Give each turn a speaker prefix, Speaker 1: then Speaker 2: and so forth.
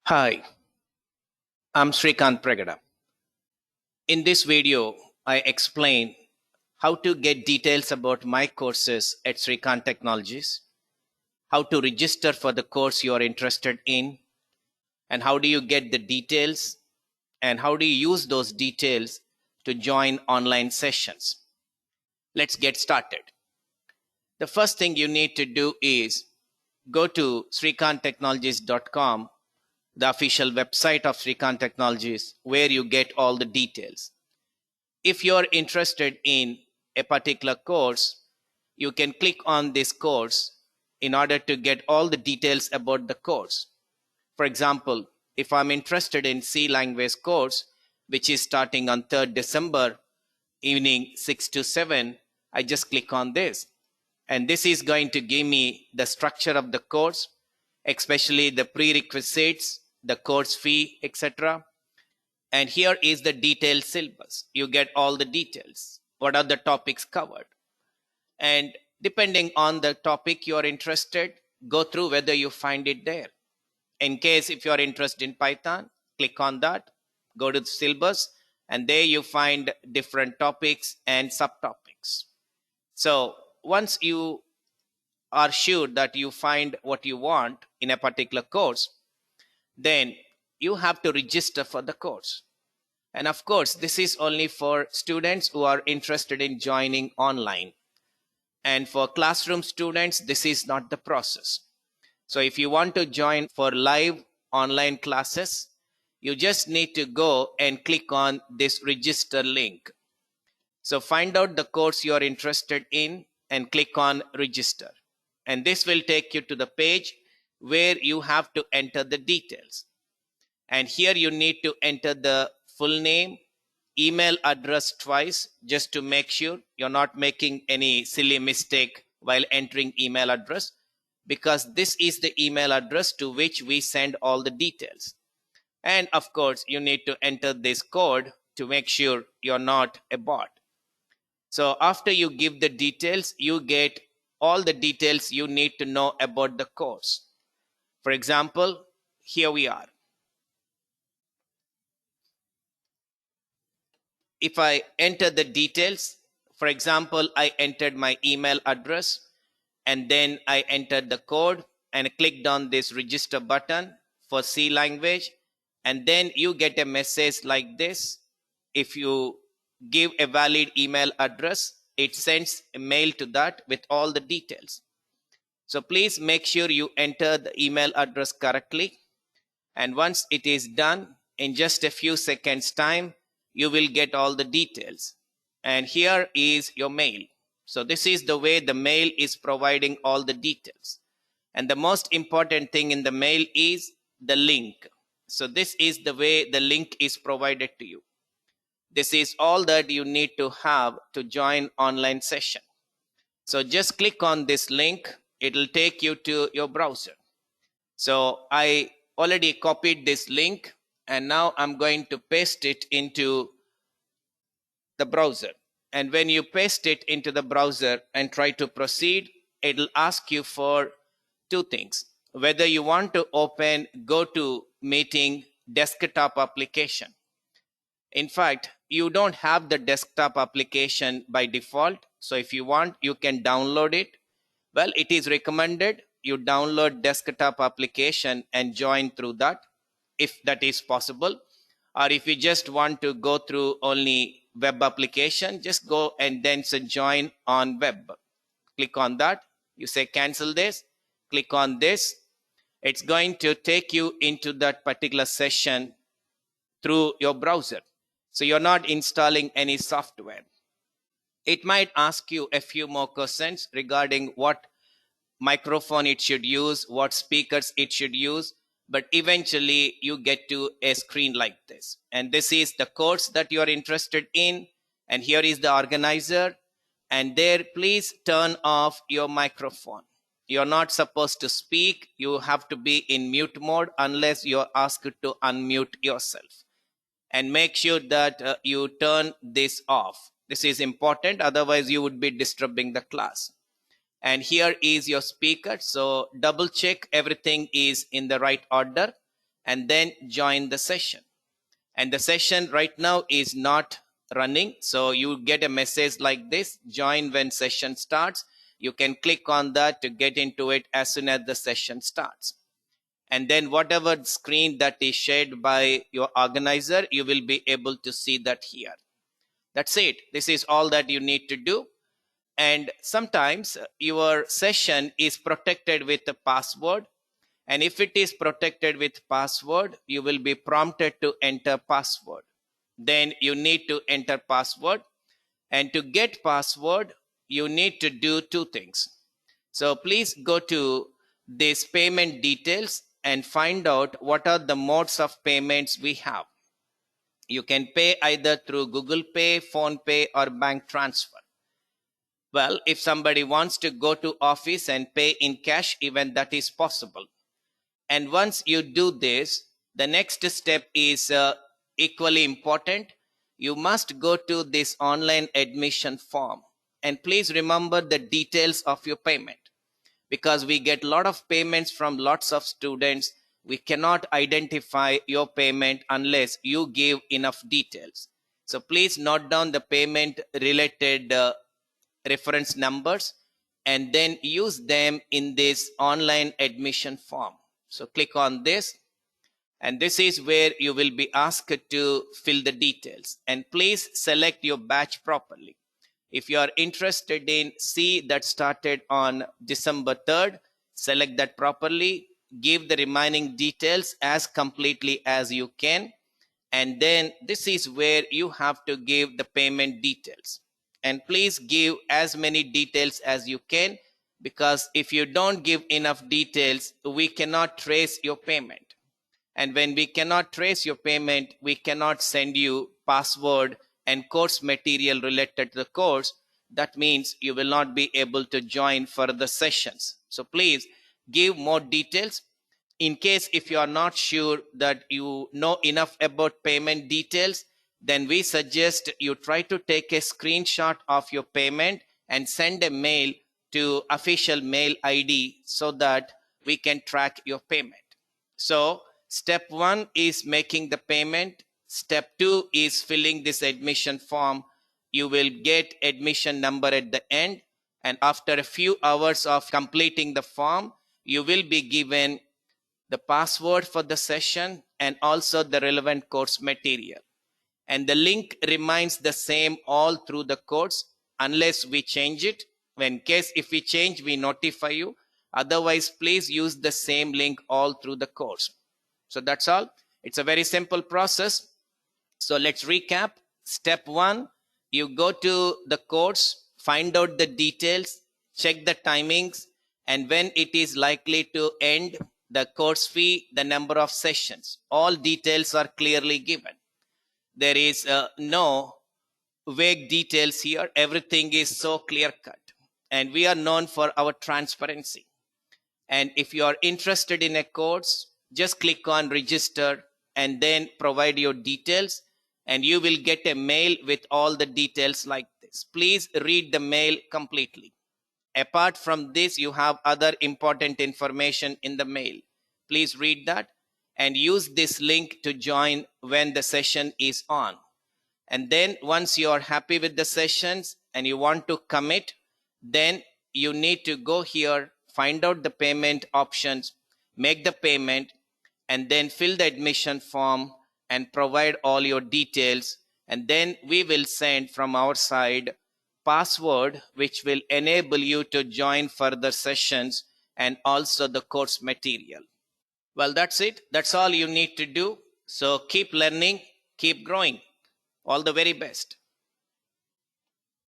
Speaker 1: Hi, I'm Srikant Pregada. In this video, I explain how to get details about my courses at Srikant Technologies, how to register for the course you are interested in, and how do you get the details, and how do you use those details to join online sessions. Let's get started. The first thing you need to do is go to srikanttechnologies.com, the official website of Srikant Technologies, where you get all the details. If you're interested in a particular course, you can click on this course in order to get all the details about the course. For example, if I'm interested in C language course, which is starting on 3rd December, evening 6 to 7, I just click on this. And this is going to give me the structure of the course, especially the prerequisites, the course fee, etc. And here is the detailed syllabus. You get all the details. What are the topics covered? And depending on the topic you are interested, go through whether you find it there. In case if you are interested in Python, click on that, go to the syllabus, and there you find different topics and subtopics. So once you are sure that you find what you want in a particular course, then you have to register for the course. And of course, this is only for students who are interested in joining online. And for classroom students, this is not the process. So if you want to join for live online classes, you just need to go and click on this register link. So find out the course you are interested in and click on register. And this will take you to the page where you have to enter the details. And here you need to enter the full name, email address twice, just to make sure you're not making any silly mistake while entering email address, because this is the email address to which we send all the details. And of course, you need to enter this code to make sure you're not a bot. So after you give the details, you get all the details you need to know about the course. For example, here we are. If I enter the details, for example, I entered my email address and then I entered the code and clicked on this register button for C language. And then you get a message like this. If you give a valid email address, it sends a mail to that with all the details. So please make sure you enter the email address correctly. And once it is done, in just a few seconds time, you will get all the details. And here is your mail. So this is the way the mail is providing all the details. And the most important thing in the mail is the link. So this is the way the link is provided to you. This is all that you need to have to join online session. So just click on this link. It will take you to your browser. So I already copied this link and now I'm going to paste it into the browser. And when you paste it into the browser and try to proceed, it'll ask you for two things: whether you want to open GoToMeeting desktop application. In fact, you don't have the desktop application by default. So if you want, you can download it. Well, it is recommended you download desktop application and join through that, if that is possible. Or if you just want to go through only web application, just go and then join on web. Click on that. You say cancel this. Click on this. It's going to take you into that particular session through your browser. So you're not installing any software. It might ask you a few more questions regarding what microphone it should use, what speakers it should use, but eventually you get to a screen like this. And this is the course that you are interested in. And here is the organizer. And there, please turn off your microphone. You're not supposed to speak. You have to be in mute mode unless you're asked to unmute yourself. And make sure that you turn this off. This is important. Otherwise, you would be disturbing the class. And here is your speaker. So double check everything is in the right order. and then join the session. And the session right now is not running. So you get a message like this, join when session starts. You can click on that to get into it as soon as the session starts. And then whatever screen that is shared by your organizer, you will be able to see that here. That's it. This is all that you need to do. And sometimes your session is protected with a password. And if it is protected with password, you will be prompted to enter password. Then you need to enter password. And to get password, you need to do two things. So please go to this payment details and find out what are the modes of payments we have. You can pay either through Google Pay, Phone Pay, or bank transfer. Well, if somebody wants to go to office and pay in cash, even that is possible. And once you do this, the next step is equally important. You must go to this online admission form. And please remember the details of your payment, because we get a lot of payments from lots of students. We cannot identify your payment unless you give enough details. So please note down the payment related reference numbers and then use them in this online admission form. So click on this, and this is where you will be asked to fill the details, and please select your batch properly. If you are interested in C that started on December 3rd, select that properly, give the remaining details as completely as you can, and then this is where you have to give the payment details. And please give as many details as you can, because if you don't give enough details, we cannot trace your payment. And when we cannot trace your payment, we cannot send you password and course material related to the course. That means you will not be able to join further sessions. So please give more details. In case if you are not sure that you know enough about payment details, then we suggest you try to take a screenshot of your payment and send a mail to official mail ID so that we can track your payment. So step 1 is making the payment. Step 2 is filling this admission form. You will get admission number at the end, and after a few hours of completing the form, you will be given the password for the session and also the relevant course material. And the link remains the same all through the course unless we change it. In case if we change, we notify you. Otherwise, please use the same link all through the course. So that's all. It's a very simple process. So let's recap. Step 1, you go to the course, find out the details, check the timings, and when it is likely to end, the course fee, the number of sessions. All details are clearly given. There is no vague details here. Everything is so clear cut. And we are known for our transparency. And if you are interested in a course, just click on register and then provide your details, and you will get a mail with all the details like this. Please read the mail completely. Apart from this, you have other important information in the mail. Please read that and use this link to join when the session is on. And then once you are happy with the sessions and you want to commit, then you need to go here, find out the payment options, make the payment, and then fill the admission form and provide all your details. And then we will send from our side password, which will enable you to join further sessions and also the course material. Well, that's it. That's all you need to do. So keep learning, keep growing. All the very best.